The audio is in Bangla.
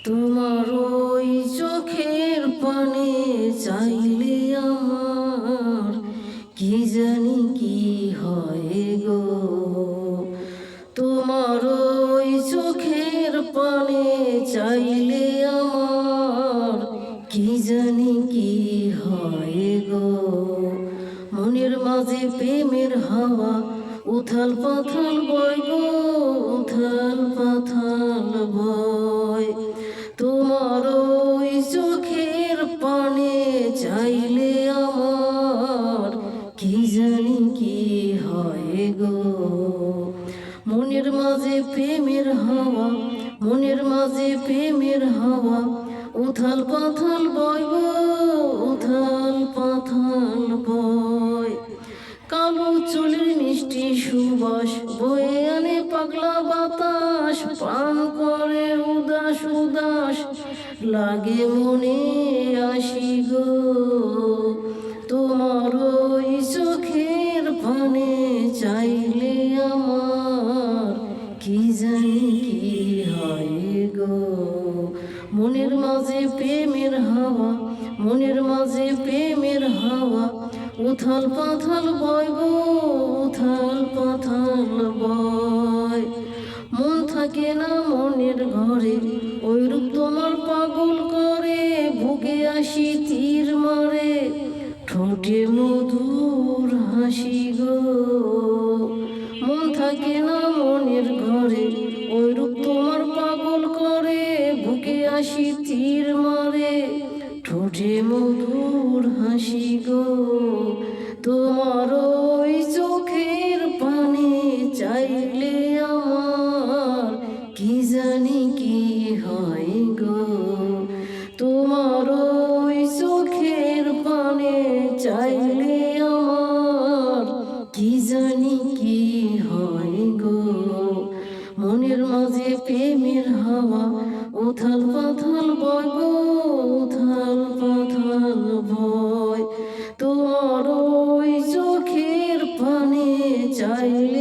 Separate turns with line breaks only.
তোমার ওই চোখের পানে চাইলে আমার কি জানি কি হয় গো। তোমার ওই চোখের পানে চাইলে আমার কি জানি কি হয় গো। মনের মাঝে প্রেমের হাওয়া উথাল পাথাল বয় গো, উথাল পাথাল বয়। তোমার ওই চোখের পানে চাইলে আমার কি জানি কি হয় গো। মনের মাঝে প্রেমের হাওয়া, মনের মাঝে প্রেমের হাওয়া উথাল পাথাল বয় গো, উথাল পাথাল বয়। কালো চুলের মিষ্টি সুবাস বয়ে আনে পাগলা বাতাস, প্রাণ করে উদাস উদাস লাগে মনে আসি গো। তোমার ওই চোখের পানে চাইলে আমার কি জানি কি হয় গো। মনের মাঝে প্রেমের হাওয়া, মনের মাঝে প্রেমের হাওয়া উথাল পাথাল বয় গো, উথাল পাথাল বয়। মন থাকে না মনের ঘরে, ওই রূপ তোমার পাগল করে। বুকে আসি তীর মারে, ঠোঁটে মধুর হাসি গো। মন থাকে না মনের ঘরে, ওই রূপ তোমার পাগল করে। বুকে আসি তীর মারে, ঠোঁটে মধুর হাসি গো। তোমার ওই চোখের পানে চাইলে আমার কি জানি কি হয় গো। তোমার ওই চোখের পানে চাইলে আমার কি জানি কি হয় গো। মনের মাঝে প্রেমের হাওয়া উথাল পাথাল বয় গো, উথাল পাথাল বয়। তোমার ওই চোখের পানে চাইলে